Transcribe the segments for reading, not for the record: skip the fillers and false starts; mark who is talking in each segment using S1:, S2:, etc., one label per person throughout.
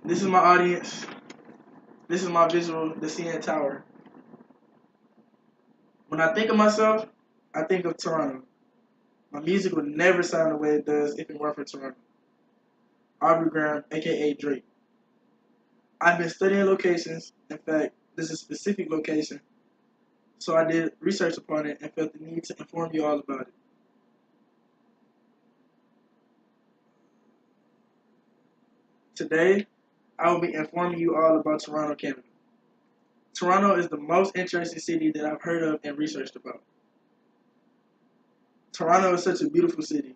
S1: This is my audience. This is my visual, the CN Tower. When I think of myself, I think of Toronto. My music would never sound the way it does if it weren't for Toronto. Aubrey Graham, aka Drake. I've been studying locations. In fact, this is a specific location. So I did research upon it and felt the need to inform you all about it. Today, I will be informing you all about Toronto, Canada. Toronto is the most interesting city that I've heard of and researched about. Toronto is such a beautiful city.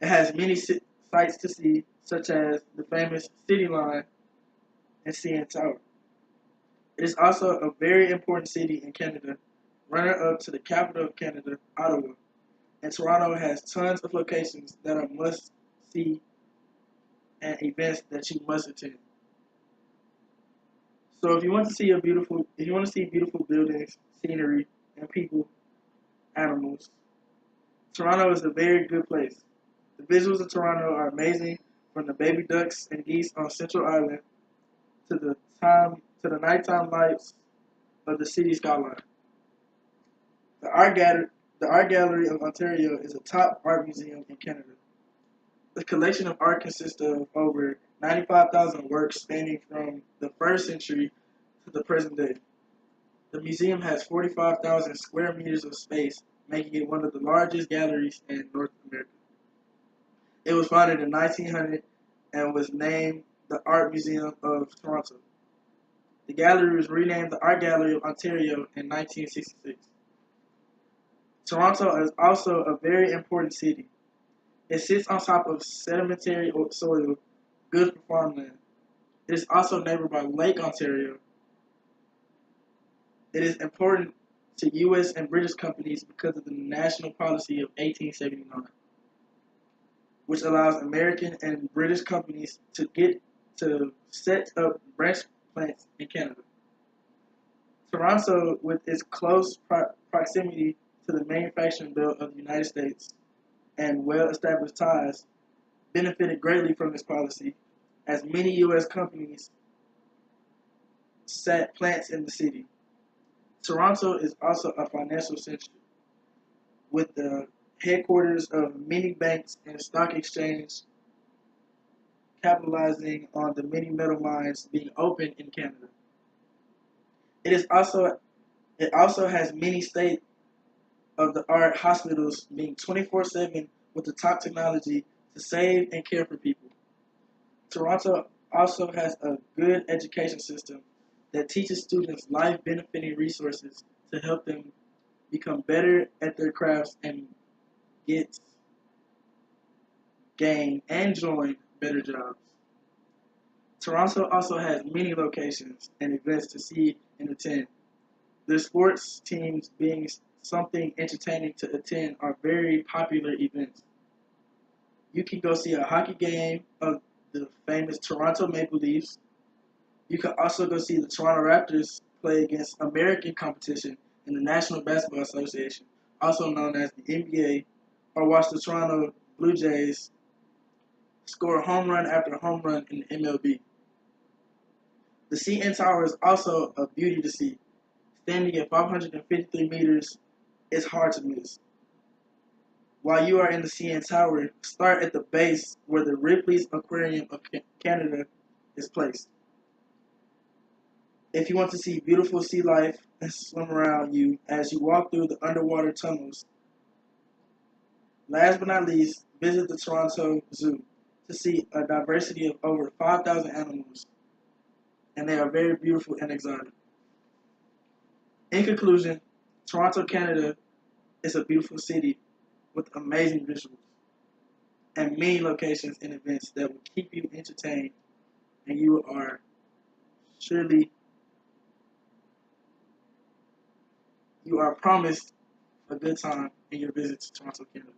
S1: It has many sights to see, such as the famous City Line and CN Tower. It is also a very important city in Canada, runner up to the capital of Canada, Ottawa. And Toronto has tons of locations that are must see and events that you must attend. So if you want to see beautiful buildings, scenery, and people, animals, Toronto is a very good place. The visuals of Toronto are amazing, from the baby ducks and geese on Central Island to the nighttime lights of the city skyline. The Art Gallery of Ontario is a top art museum in Canada. The collection of art consists of over 95,000 works spanning from the first century to the present day. The museum has 45,000 square meters of space, making it one of the largest galleries in North America. It was founded in 1900 and was named the Art Museum of Toronto. The gallery was renamed the Art Gallery of Ontario in 1966. Toronto is also a very important city. It sits on top of sedimentary soil, good for farmland. It is also neighbored by Lake Ontario. It is important to U.S. and British companies because of the national policy of 1879, which allows American and British companies to set up branch plants in Canada. Toronto, with its close proximity to the manufacturing belt of the United States and well-established ties, benefited greatly from this policy, as many U.S. companies set plants in the city. Toronto is also a financial center, with the headquarters of many banks and stock exchange capitalizing on the many metal mines being opened in Canada. It is also it also has many state of the art hospitals being 24/7 with the top technology to save and care for people. Toronto also has a good education system that teaches students life benefiting resources to help them become better at their crafts and get, gain, and join better jobs. Toronto also has many locations and events to see and attend. The sports teams being something entertaining to attend are very popular events. You can go see a hockey game of the famous Toronto Maple Leafs. You can also go see the Toronto Raptors play against American competition in the National Basketball Association, also known as the NBA, or watch the Toronto Blue Jays score home run after home run in the MLB. The CN Tower is also a beauty to see. Standing at 553 meters, it's hard to miss. While you are in the CN Tower, start at the base where the Ripley's Aquarium of Canada is placed. If you want to see beautiful sea life and swim around you as you walk through the underwater tunnels. Last but not least, visit the Toronto Zoo to see a diversity of over 5,000 animals, and they are very beautiful and exotic. In conclusion, Toronto, Canada is a beautiful city with amazing visuals and many locations and events that will keep you entertained, and surely you are promised a good time in your visit to Toronto, Canada.